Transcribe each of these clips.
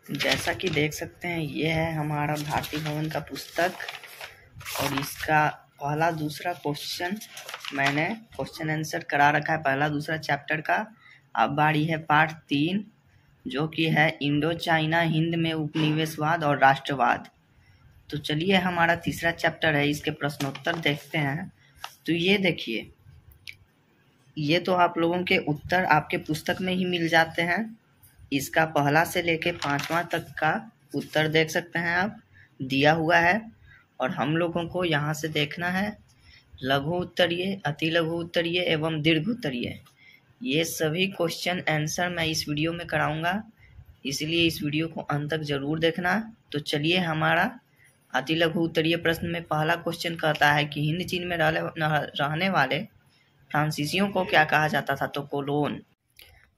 जैसा कि देख सकते हैं ये है हमारा भारती भवन का पुस्तक और इसका पहला दूसरा क्वेश्चन मैंने क्वेश्चन आंसर करा रखा है पहला दूसरा चैप्टर का। अब बारी है पार्ट 3 जो कि है इंडो चाइना हिंद में उपनिवेशवाद और राष्ट्रवाद। तो चलिए हमारा तीसरा चैप्टर है, इसके प्रश्नोत्तर देखते हैं। तो ये देखिए, ये तो आप लोगों के उत्तर आपके पुस्तक में ही मिल जाते हैं। इसका पहला से लेके 5वां तक का उत्तर देख सकते हैं आप, दिया हुआ है। और हम लोगों को यहाँ से देखना है लघु उत्तरीय, अति लघु उत्तरीय एवं दीर्घ उत्तरीय। ये सभी क्वेश्चन आंसर मैं इस वीडियो में कराऊंगा, इसलिए इस वीडियो को अंत तक जरूर देखना। तो चलिए, हमारा अति लघु उत्तरीय प्रश्न में पहला क्वेश्चन कहता है कि हिंद चीन में रहने वाले फ्रांसीसियों को क्या कहा जाता था? तो कोलोन।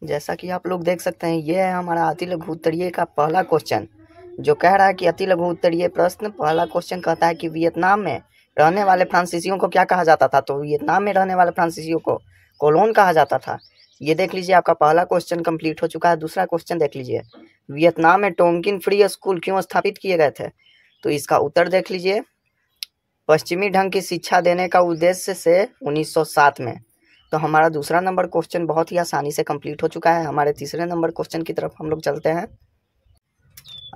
जैसा कि आप लोग देख सकते हैं, ये है हमारा अति लघु उत्तरीय का पहला क्वेश्चन, जो कह रहा है कि अति लघु उत्तरीय प्रश्न पहला क्वेश्चन कहता है कि वियतनाम में रहने वाले फ्रांसीसियों को क्या कहा जाता था? तो वियतनाम में रहने वाले फ्रांसीसियों को कोलोन कहा जाता था। ये देख लीजिए, आपका पहला क्वेश्चन कंप्लीट हो चुका है। दूसरा क्वेश्चन देख लीजिए, वियतनाम में टोंकिन फ्री स्कूल क्यों स्थापित किए गए थे? तो इसका उत्तर देख लीजिए, पश्चिमी ढंग की शिक्षा देने का उद्देश्य से 1907 में। तो हमारा दूसरा नंबर क्वेश्चन बहुत ही आसानी से कंप्लीट हो चुका है। हमारे तीसरे नंबर क्वेश्चन की तरफ हम लोग चलते हैं।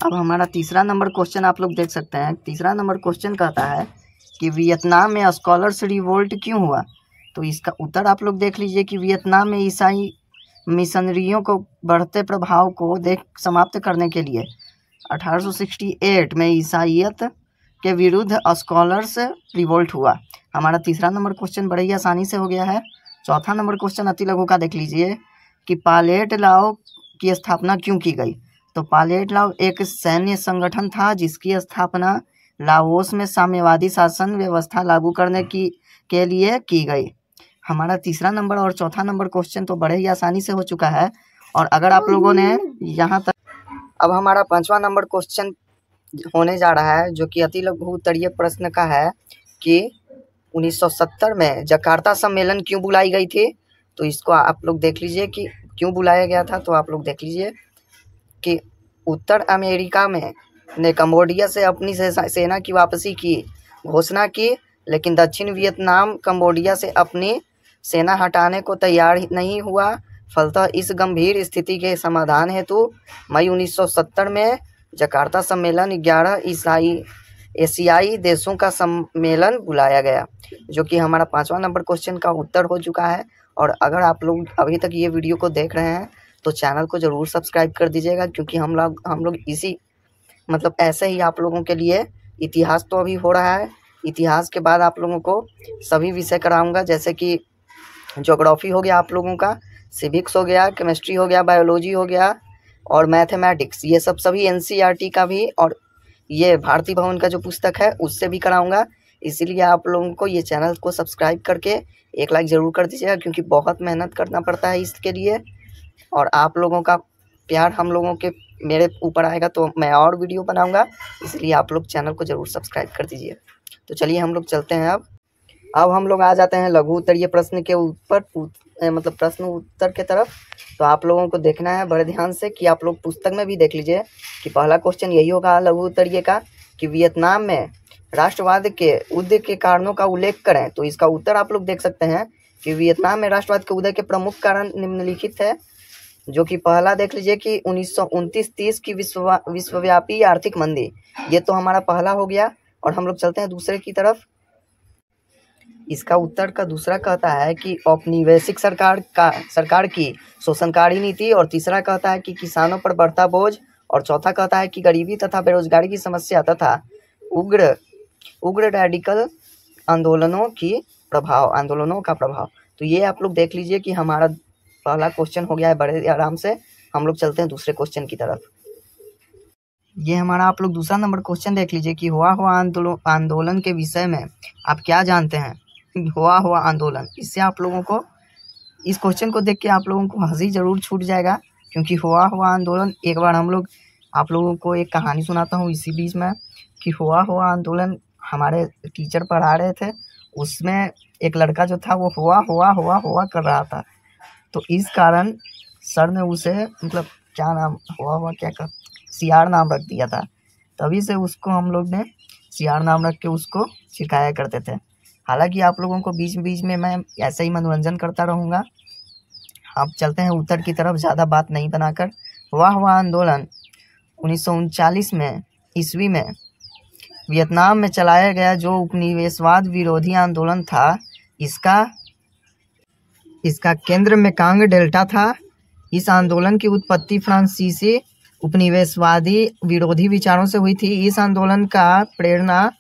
अब हमारा तीसरा नंबर क्वेश्चन आप लोग देख सकते हैं। तीसरा नंबर क्वेश्चन कहता है कि वियतनाम में स्कॉलर्स रिवोल्ट क्यों हुआ? तो इसका उत्तर आप लोग देख लीजिए कि वियतनाम में ईसाई मिशनरियों को बढ़ते प्रभाव को समाप्त करने के लिए 1868 में ईसाईयत के विरुद्ध स्कॉलर्स रिवोल्ट हुआ। हमारा तीसरा नंबर क्वेश्चन बड़े ही आसानी से हो गया है। चौथा नंबर क्वेश्चन अति लघु का देख लीजिए कि पायलट लाओ की स्थापना क्यों की गई? तो पायलट लाओ एक सैन्य संगठन था जिसकी स्थापना लाओस में साम्यवादी शासन व्यवस्था लागू करने के लिए की गई। हमारा तीसरा नंबर और चौथा नंबर क्वेश्चन तो बड़े ही आसानी से हो चुका है। और अगर आप लोगों ने यहाँ तक, अब हमारा 5वां नंबर क्वेश्चन होने जा रहा है जो कि अति लघु उत्तरीय प्रश्न का है कि 1970 में जकार्ता सम्मेलन क्यों बुलाई गई थी? तो इसको आप लोग देख लीजिए कि क्यों बुलाया गया था। तो आप लोग देख लीजिए कि उत्तर अमेरिका में ने कंबोडिया से अपनी सेना की वापसी की घोषणा की, लेकिन दक्षिण वियतनाम कंबोडिया से अपनी सेना हटाने को तैयार नहीं हुआ। फलतः इस गंभीर स्थिति के समाधान हेतु मई 1970 में जकार्ता सम्मेलन 11 एशियाई देशों का सम्मेलन बुलाया गया, जो कि हमारा 5वां नंबर क्वेश्चन का उत्तर हो चुका है। और अगर आप लोग अभी तक ये वीडियो को देख रहे हैं तो चैनल को ज़रूर सब्सक्राइब कर दीजिएगा, क्योंकि हम लोग इसी ऐसे ही आप लोगों के लिए इतिहास तो अभी हो रहा है। इतिहास के बाद आप लोगों को सभी विषय कराऊंगा, जैसे कि ज्योग्राफी हो गया, आप लोगों का सिविक्स हो गया, केमिस्ट्री हो गया, बायोलॉजी हो गया और मैथमेटिक्स, ये सब सभी एनसीईआरटी का भी और ये भारती भवन का जो पुस्तक है उससे भी कराऊंगा। इसीलिए आप लोगों को ये चैनल को सब्सक्राइब करके एक लाइक ज़रूर कर दीजिएगा, क्योंकि बहुत मेहनत करना पड़ता है इसके लिए। और आप लोगों का प्यार हम लोगों के मेरे ऊपर आएगा तो मैं और वीडियो बनाऊंगा, इसलिए आप लोग चैनल को ज़रूर सब्सक्राइब कर दीजिए। तो चलिए हम लोग चलते हैं। अब हम लोग आ जाते हैं लघु उत्तरीय प्रश्न के ऊपर, प्रश्न उत्तर के तरफ। तो आप लोगों को देखना है बड़े ध्यान से कि आप लोग पुस्तक में भी देख लीजिए कि पहला क्वेश्चन यही होगा लघु उत्तरीय का कि वियतनाम में राष्ट्रवाद के उदय के कारणों का उल्लेख करें। तो इसका उत्तर आप लोग देख सकते हैं कि वियतनाम में राष्ट्रवाद के उदय के प्रमुख कारण निम्नलिखित है, जो कि पहला देख लीजिए कि 1929-30 की विश्वव्यापी आर्थिक मंदी, ये तो हमारा पहला हो गया। और हम लोग चलते हैं दूसरे की तरफ। इसका उत्तर का दूसरा कहता है कि औपनिवेशिक सरकार की शोषणकारी नीति, और तीसरा कहता है कि किसानों पर बढ़ता बोझ, और चौथा कहता है कि गरीबी तथा बेरोजगारी की समस्या तथा उग्र रेडिकल आंदोलनों का प्रभाव। तो ये आप लोग देख लीजिए कि हमारा पहला क्वेश्चन हो गया है बड़े आराम से। हम लोग चलते हैं दूसरे क्वेश्चन की तरफ। ये हमारा आप लोग दूसरा नंबर क्वेश्चन देख लीजिए कि हुआ आंदोलन के विषय में आप क्या जानते हैं? हुआ आंदोलन, इससे आप लोगों को इस क्वेश्चन को देख के आप लोगों को हंसी जरूर छूट जाएगा, क्योंकि हुआ आंदोलन एक बार आप लोगों को एक कहानी सुनाता हूँ इसी बीच में कि हुआ आंदोलन हमारे टीचर पढ़ा रहे थे। उसमें एक लड़का जो था वो हुआ कर रहा था, तो इस कारण सर ने उसे क्या नाम हुआ क्या कर सियार नाम रख दिया था, तभी से उसको हम लोग ने सियार नाम रख के उसको सिखाया करते थे। हालांकि आप लोगों को बीच बीच में मैं ऐसे ही मनोरंजन करता रहूँगा। अब चलते हैं उत्तर की तरफ, ज़्यादा बात नहीं बनाकर। वाह वाह आंदोलन 1939 में ईस्वी में वियतनाम में चलाया गया जो उपनिवेशवाद विरोधी आंदोलन था, इसका केंद्र मेकांग डेल्टा था। इस आंदोलन की उत्पत्ति फ्रांसीसी उपनिवेशवादी विरोधी विचारों से हुई थी। इस आंदोलन का प्रेरणा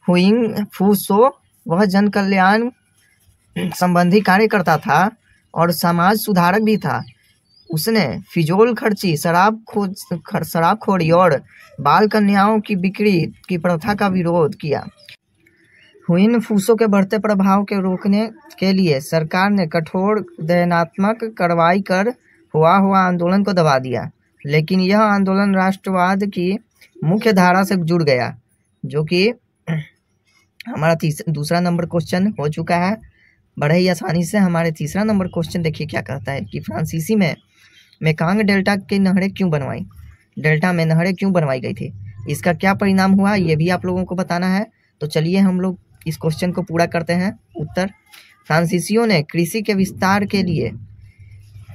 हुइंग फू सो, वह जन कल्याण संबंधी कार्य करता था और समाज सुधारक भी था। उसने फिजूल खर्ची, शराबखोरी और बाल कन्याओं की बिक्री की प्रथा का विरोध किया। हुइन फूसो के बढ़ते प्रभाव के रोकने के लिए सरकार ने कठोर दंडात्मक कार्रवाई कर हुआ आंदोलन को दबा दिया, लेकिन यह आंदोलन राष्ट्रवाद की मुख्य धारा से जुड़ गया, जो कि हमारा दूसरा नंबर क्वेश्चन हो चुका है। बड़े ही आसानी से हमारे तीसरा नंबर क्वेश्चन देखिए क्या कहता है कि फ्रांसीसी में मेकांग डेल्टा की नहरें क्यों बनवाई, डेल्टा में नहरें क्यों बनवाई गई थी, इसका क्या परिणाम हुआ, ये भी आप लोगों को बताना है। तो चलिए हम लोग इस क्वेश्चन को पूरा करते हैं। उत्तर, फ्रांसीसियों ने कृषि के विस्तार के लिए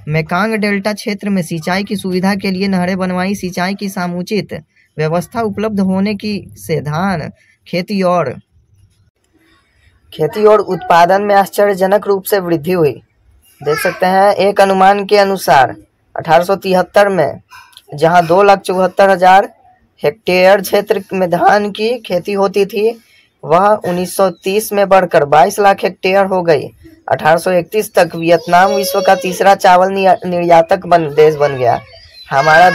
मेकांग डेल्टा क्षेत्र में सिंचाई की सुविधा के लिए नहरें बनवाई। सिंचाई की समुचित व्यवस्था उपलब्ध होने की से धान खेती और उत्पादन में आश्चर्यजनक रूप से वृद्धि हुई। देख सकते हैं, एक अनुमान के अनुसार 1873 में जहां 2,74,000 हेक्टेयर क्षेत्र में धान की खेती होती थी, वह 1930 में बढ़कर 22 लाख हेक्टेयर हो गई। 1831 तक वियतनाम विश्व का तीसरा चावल निर्यातक देश बन गया। हमारा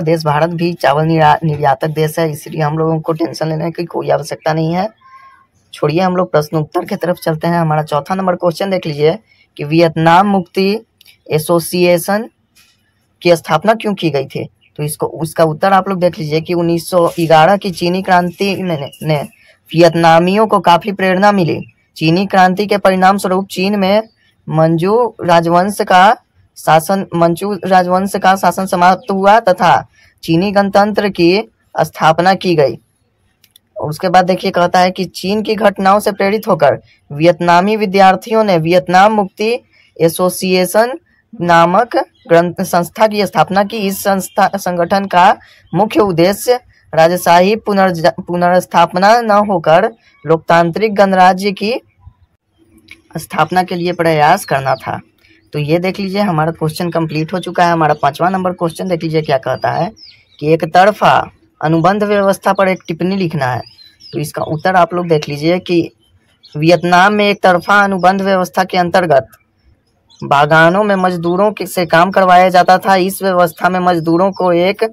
देश भारत भी चावल निर्यातक देश है, इसलिए हम लोगों को टेंशन लेने की कोई आवश्यकता नहीं है। छोड़िए, हम लोग प्रश्न उत्तर की तरफ चलते हैं। हमारा चौथा नंबर क्वेश्चन देख लीजिए कि वियतनाम मुक्ति एसोसिएशन की स्थापना क्यों की गई थी। तो उसका उत्तर आप लोग देख लीजिए कि 1911 की चीनी क्रांति ने वियतनामियों को काफी प्रेरणा मिली। चीनी क्रांति के परिणाम स्वरूप चीन में मंचू राजवंश का शासन समाप्त हुआ तथा चीनी गणतंत्र की स्थापना की गई। उसके बाद देखिए कहता है कि चीन की घटनाओं से प्रेरित होकर वियतनामी विद्यार्थियों ने वियतनाम मुक्ति एसोसिएशन नामक संस्था की स्थापना की। इस संगठन का मुख्य उद्देश्य राजशाही पुनर्स्थापना न होकर लोकतांत्रिक गणराज्य की स्थापना के लिए प्रयास करना था। तो ये देख लीजिए, हमारा क्वेश्चन कंप्लीट हो चुका है। हमारा पांचवा नंबर क्वेश्चन देख लीजिए क्या कहता है कि एक तरफा अनुबंध व्यवस्था पर एक टिप्पणी लिखना है। तो इसका उत्तर आप लोग देख लीजिए कि वियतनाम में एक तरफा अनुबंध व्यवस्था के अंतर्गत बागानों में मजदूरों से काम करवाया जाता था। इस व्यवस्था में मजदूरों को एक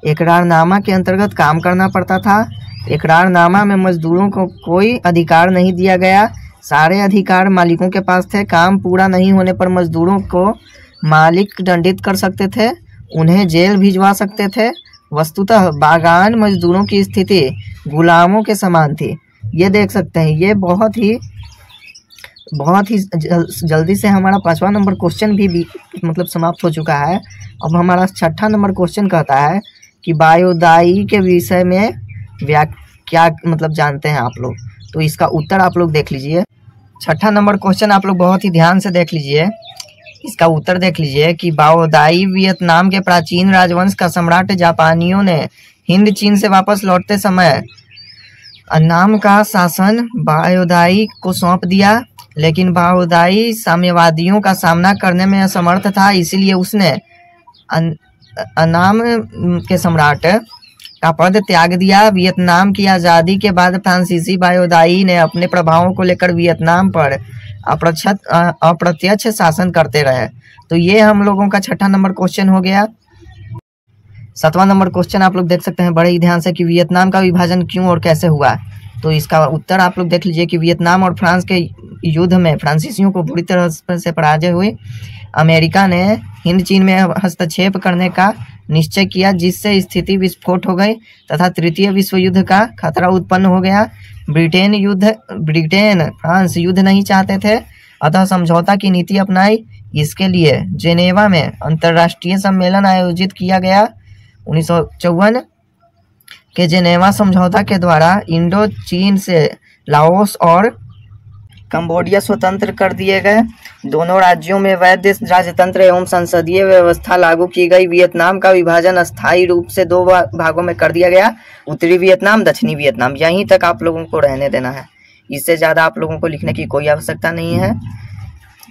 इकरारनामा के अंतर्गत काम करना पड़ता था। इकरारनामा में मजदूरों को कोई अधिकार नहीं दिया गया, सारे अधिकार मालिकों के पास थे। काम पूरा नहीं होने पर मजदूरों को मालिक दंडित कर सकते थे, उन्हें जेल भिजवा सकते थे। वस्तुतः बागान मजदूरों की स्थिति गुलामों के समान थी। ये देख सकते हैं, ये बहुत ही जल्दी से हमारा पांचवा नंबर क्वेश्चन भी मतलब समाप्त हो चुका है। अब हमारा छठा नंबर क्वेश्चन कहता है कि वायुदाई के विषय में क्या मतलब जानते हैं आप लोग। तो इसका उत्तर आप लोग देख लीजिए। छठा नंबर क्वेश्चन आप लोग बहुत ही ध्यान से देख लीजिए। इसका उत्तर देख लीजिए कि बाओदाई वियतनाम के प्राचीन राजवंश का सम्राट जापानियों ने हिंद चीन से वापस लौटते समय अन्नाम का शासन बाओदाई को सौंप दिया, लेकिन बाओदाई साम्यवादियों का सामना करने में असमर्थ था, इसीलिए उसने अन्नाम के सम्राट का पद त्याग दिया। वियतनाम की आज़ादी के बाद फ्रांसीसी बाओदाई ने अपने प्रभावों को लेकर वियतनाम पर अप्रत्यक्ष शासन करते रहे। तो ये हम लोगों का छठा नंबर क्वेश्चन हो गया। सातवां नंबर क्वेश्चन आप लोग देख सकते हैं बड़े ही ध्यान से कि वियतनाम का विभाजन क्यों और कैसे हुआ। तो इसका उत्तर आप लोग देख लीजिए कि वियतनाम और फ्रांस के युद्ध में फ्रांसीसियों को बुरी तरह से पराजय हुई। अमेरिका ने हिंद चीन में हस्तक्षेप करने का निश्चय किया, जिससे स्थिति विस्फोट हो गई तथा तृतीय विश्व युद्ध का खतरा उत्पन्न हो गया। ब्रिटेन फ्रांस युद्ध नहीं चाहते थे, अतः समझौता की नीति अपनाई। इसके लिए जेनेवा में अंतर्राष्ट्रीय सम्मेलन आयोजित किया गया। 1954 के जेनेवा समझौता के द्वारा इंडो चीन से लाओस और कंबोडिया स्वतंत्र कर दिए गए। दोनों राज्यों में वैध राजतंत्र एवं संसदीय व्यवस्था लागू की गई। वियतनाम का विभाजन अस्थायी रूप से 2 भागों में कर दिया गया, उत्तरी वियतनाम, दक्षिणी वियतनाम। यहीं तक आप लोगों को रहने देना है, इससे ज़्यादा आप लोगों को लिखने की कोई आवश्यकता नहीं है।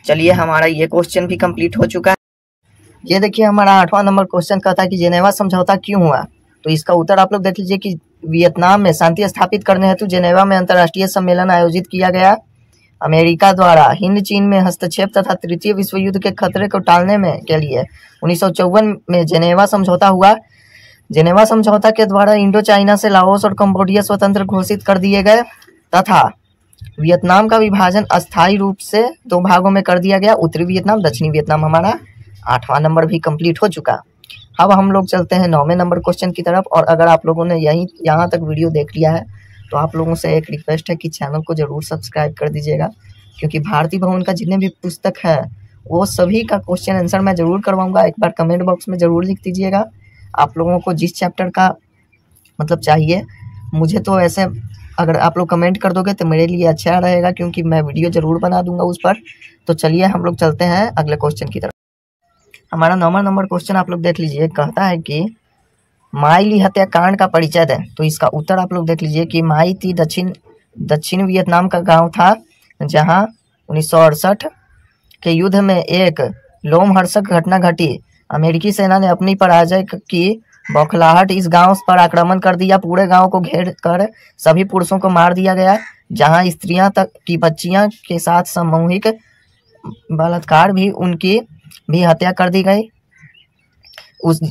चलिए, हमारा ये क्वेश्चन भी कंप्लीट हो चुका है। ये देखिए, हमारा 8वां नंबर क्वेश्चन कहता है कि जेनेवा समझौता क्यों हुआ। तो इसका उत्तर आप लोग देख लीजिए कि वियतनाम में शांति स्थापित करने हेतु जेनेवा में अंतर्राष्ट्रीय सम्मेलन आयोजित किया गया। अमेरिका द्वारा हिंद चीन में हस्तक्षेप तथा तृतीय विश्व युद्ध के खतरे को टालने में के लिए 1954 में जेनेवा समझौता हुआ। जेनेवा समझौता के द्वारा इंडो चाइना से लाओस और कंबोडिया स्वतंत्र घोषित कर दिए गए तथा वियतनाम का विभाजन अस्थायी रूप से 2 भागों में कर दिया गया, उत्तरी वियतनाम, दक्षिणी वियतनाम। हमारा 8वां नंबर भी कंप्लीट हो चुका। अब हम लोग चलते हैं 9वें नंबर क्वेश्चन की तरफ। और अगर आप लोगों ने यहाँ तक वीडियो देख लिया है तो आप लोगों से एक रिक्वेस्ट है कि चैनल को जरूर सब्सक्राइब कर दीजिएगा, क्योंकि भारती भवन का जितने भी पुस्तक है वो सभी का क्वेश्चन आंसर मैं जरूर करवाऊंगा। एक बार कमेंट बॉक्स में जरूर लिख दीजिएगा आप लोगों को जिस चैप्टर का मतलब चाहिए। मुझे तो ऐसे अगर आप लोग कमेंट कर दोगे तो मेरे लिए अच्छा रहेगा, क्योंकि मैं वीडियो जरूर बना दूंगा उस पर। तो चलिए, हम लोग चलते हैं अगले क्वेश्चन की तरफ। हमारा 9वां नंबर क्वेश्चन आप लोग देख लीजिए, कहता है कि माई ली हत्याकांड का परिचय दें। तो इसका उत्तर आप लोग देख लीजिए कि माई ती दक्षिण वियतनाम का गांव था, जहां 1968 के युद्ध में एक लोमहर्षक घटना घटी। अमेरिकी सेना ने अपनी पराजय की बौखलाहट इस गांव पर आक्रमण कर दिया। पूरे गांव को घेर कर सभी पुरुषों को मार दिया गया, जहां स्त्रियां तक की बच्चियां के साथ सामूहिक बलात्कार भी उनकी भी हत्या कर दी गई।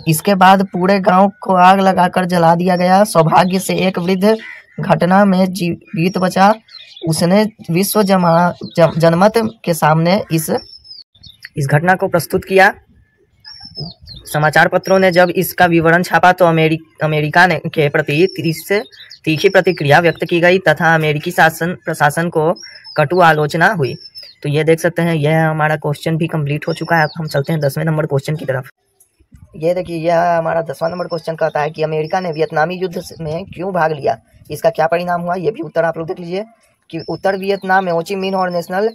इसके बाद पूरे गांव को आग लगाकर जला दिया गया। सौभाग्य से एक वृद्ध घटना में जीवित बचा। उसने विश्व जनमत के सामने इस घटना को प्रस्तुत किया। समाचार पत्रों ने जब इसका विवरण छापा तो अमेरिका के प्रति तीखी प्रतिक्रिया व्यक्त की गई तथा अमेरिकी प्रशासन को कटु आलोचना हुई। तो ये देख सकते हैं, यह हमारा क्वेश्चन भी कंप्लीट हो चुका है। अब हम चलते हैं 10वें नंबर क्वेश्चन की तरफ। ये देखिए, यह हमारा 10वां नंबर क्वेश्चन कहता है कि अमेरिका ने वियतनामी युद्ध में क्यों भाग लिया, इसका क्या परिणाम हुआ। ये भी उत्तर आप लोग देख लीजिए कि उत्तर वियतनाम में हो ची मिन्ह और नेशनल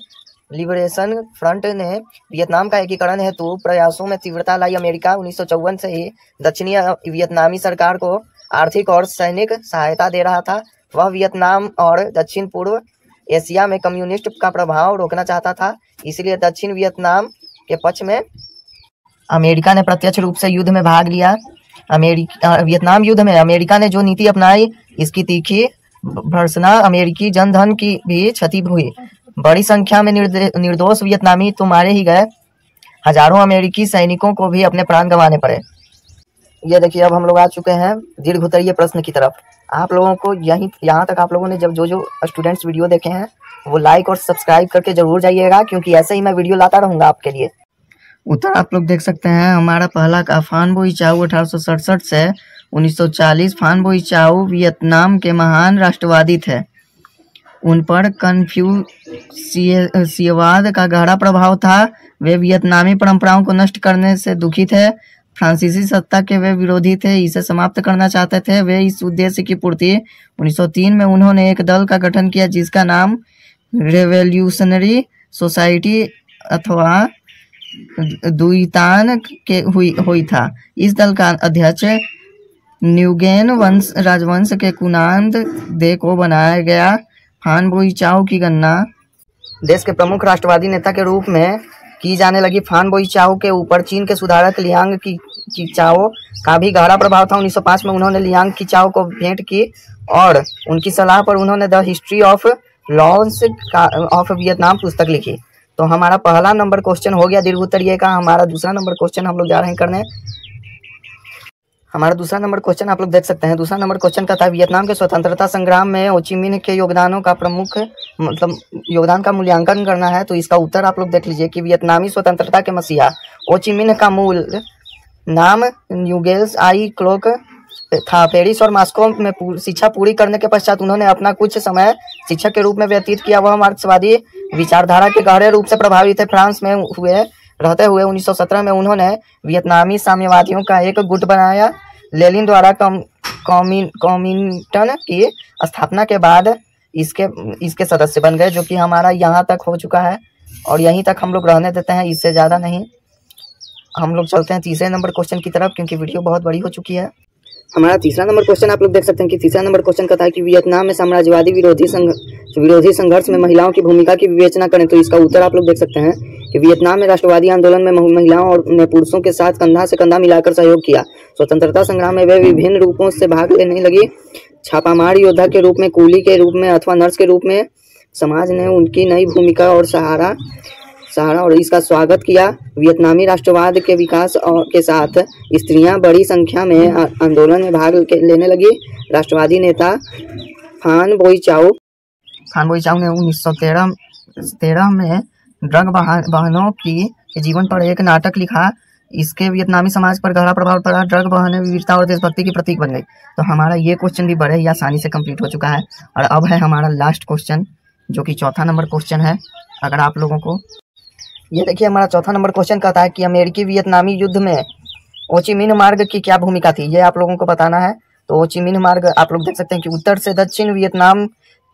लिबरेशन फ्रंट ने वियतनाम का एकीकरण हेतु प्रयासों में तीव्रता लाई। अमेरिका 1954 से ही दक्षिणी वियतनामी सरकार को आर्थिक और सैनिक सहायता दे रहा था। वह वियतनाम और दक्षिण पूर्व एशिया में कम्युनिस्ट का प्रभाव रोकना चाहता था, इसलिए दक्षिण वियतनाम के पक्ष में अमेरिका ने प्रत्यक्ष रूप से युद्ध में भाग लिया। वियतनाम युद्ध में अमेरिका ने जो नीति अपनाई, इसकी तीखी भर्त्सना अमेरिकी जनधन की भी क्षति हुई। बड़ी संख्या में निर्दोष वियतनामी तो मारे ही गए, हजारों अमेरिकी सैनिकों को भी अपने प्राण गंवाने पड़े। ये देखिए, अब हम लोग आ चुके हैं दीर्घ उत्तरीय प्रश्न की तरफ। आप लोगों को यहाँ तक आप लोगों ने जब जो स्टूडेंट्स वीडियो देखे हैं वो लाइक और सब्सक्राइब करके जरूर जाइएगा, क्योंकि ऐसे ही मैं वीडियो लाता रहूंगा आपके लिए। उत्तर आप लोग देख सकते हैं। हमारा पहला का फान बोई चाऊ 1867 से 1940। फान बोई चाऊ वियतनाम के महान राष्ट्रवादी थे। उन पर कन्फ्यूशियसवाद का गहरा प्रभाव था। वे वियतनामी परंपराओं को नष्ट करने से दुखी थे। फ्रांसीसी सत्ता के वे विरोधी थे, इसे समाप्त करना चाहते थे। वे इस उद्देश्य की पूर्ति 1903 में उन्होंने एक दल का गठन किया जिसका नाम रेवोल्यूशनरी सोसाइटी अथवा दुईतान के हुई था। इस दल का अध्यक्ष न्यूगेन राजवंश के कुनांद दे को बनाया गया। फान बोई चाऊ की गणना देश के प्रमुख राष्ट्रवादी नेता के रूप में की जाने लगी। फान बोई चाऊ के ऊपर चीन के सुधारक लियांग की चाओ का भी गहरा प्रभाव था। 1905 में उन्होंने लियांग की चाओ को भेंट की और उनकी सलाह पर उन्होंने the history of loss of Vietnam पुस्तक लिखी। तो हमारा पहला नंबर क्वेश्चन हो गया दीर्घ उत्तरीय का। हमारा दूसरा नंबर क्वेश्चन हम लोग जा रहे हैं करने। हमारा दूसरा नंबर क्वेश्चन आप लोग देख सकते हैं। दूसरा नंबर क्वेश्चन का था वियतनाम के स्वतंत्रता संग्राम में हो ची मिन्ह के योगदानों का प्रमुख योगदान का मूल्यांकन करना है। तो इसका उत्तर आप लोग देख लीजिए कि वियतनामी स्वतंत्रता के मसीहा हो ची मिन्ह का मूल नाम न्यूगेल्स आई क्लोक था। पेरिस और मॉस्को में शिक्षा पूरी करने के पश्चात उन्होंने अपना कुछ समय शिक्षक के रूप में व्यतीत किया। वह मार्क्सवादी विचारधारा के गहरे रूप से प्रभावित थे। फ्रांस में हुए रहते हुए 1917 में उन्होंने वियतनामी साम्यवादियों का एक गुट बनाया। लेनिन द्वारा कॉमिंटन की स्थापना के बाद इसके सदस्य बन गए, जो कि हमारा यहाँ तक हो चुका है और यहीं तक हम लोग रहने देते हैं, इससे ज़्यादा नहीं। हम लोग चलते हैं तीसरे नंबर क्वेश्चन की तरफ, क्योंकि वीडियो बहुत बड़ी हो चुकी है। हमारा तीसरा नंबर क्वेश्चन आप लोग देख सकते हैं कि तीसरा नंबर क्वेश्चन कहता है कि वियतनाम में साम्राज्यवादी विरोधी संघर्ष में महिलाओं की भूमिका की विवेचना करें। तो इसका उत्तर आप लोग देख सकते हैं कि वियतनाम में राष्ट्रवादी आंदोलन में महिलाओं और ने पुरुषों के साथ कंधा से कंधा मिलाकर सहयोग किया। स्वतंत्रता संग्राम में वे विभिन्न रूपों से भाग लेने लगी। छापामार योद्धा के रूप में, कूली के रूप में अथवा नर्स के रूप में समाज ने उनकी नई भूमिका और सहारा और इसका स्वागत किया। वियतनामी राष्ट्रवाद के विकास के साथ स्त्रियां बड़ी संख्या में आंदोलन में भाग लेने लगी। राष्ट्रवादी नेता फान बोई चाओ ने 1913 में ड्रग बहनों की जीवन पर एक नाटक लिखा। इसके वियतनामी समाज पर गहरा प्रभाव पड़ा। ड्रग बहनें वीरता और देशभक्ति की प्रतीक बन गई। तो हमारा ये क्वेश्चन भी बड़े ही आसानी से कंप्लीट हो चुका है। और अब है हमारा लास्ट क्वेश्चन, जो कि चौथा नंबर क्वेश्चन है। अगर आप लोगों को ये देखिए, हमारा चौथा नंबर क्वेश्चन कहता है कि अमेरिकी वियतनामी युद्ध में हो ची मिन्ह मार्ग की क्या भूमिका थी, ये आप लोगों को बताना है। तो हो ची मिन्ह मार्ग आप लोग देख सकते हैं कि उत्तर से दक्षिण वियतनाम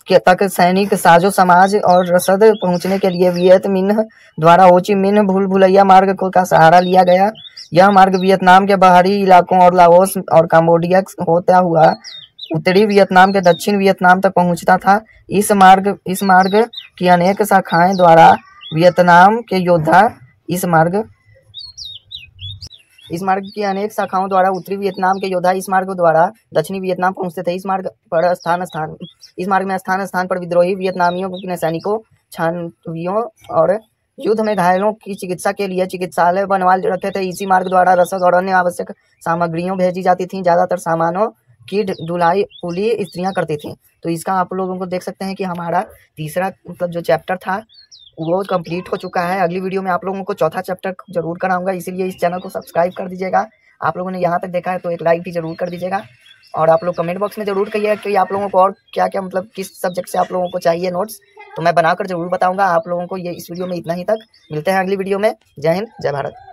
के तक सैनिक साजो समाज और रसद पहुंचने के लिए वियत मिन्ह द्वारा हो ची मिन्ह भूल भुलैया मार्ग का सहारा लिया गया। यह मार्ग वियतनाम के बाहरी इलाकों और लाओस और काम्बोडिया होता हुआ उत्तरी वियतनाम के दक्षिण वियतनाम तक पहुंचता था। इस मार्ग की अनेक शाखाएं द्वारा वियतनाम के योद्धा इस मार्ग की अनेक शाखाओं द्वारा उत्तरी वियतनाम के योद्धा इस मार्ग द्वारा दक्षिणी वियतनाम पहुंचते थे। इस मार्ग में स्थान स्थान पर विद्रोही वियतनामियों के सैनिकों, छावनियों और युद्ध में घायलों की चिकित्सा के लिए चिकित्सालय बनवा रखे थे। इसी मार्ग द्वारा रसद और अन्य आवश्यक सामग्रियों भेजी जाती थी। ज्यादातर सामानों की ढुलाई कुली स्त्रियां करती थी। तो इसका आप लोगों को देख सकते हैं कि हमारा तीसरा मतलब जो चैप्टर था वो कंप्लीट हो चुका है। अगली वीडियो में आप लोगों को चौथा चैप्टर जरूर कराऊंगा, इसीलिए इस चैनल को सब्सक्राइब कर दीजिएगा। आप लोगों ने यहाँ तक देखा है तो एक लाइक भी जरूर कर दीजिएगा। और आप लोग कमेंट बॉक्स में जरूर कहिए कि आप लोगों को और क्या क्या मतलब किस सब्जेक्ट से आप लोगों को चाहिए नोट्स, तो मैं बनाकर जरूर बताऊंगा। आप लोगों को ये इस वीडियो में इतना ही तक। मिलते हैं अगली वीडियो में। जय हिंद, जय भारत।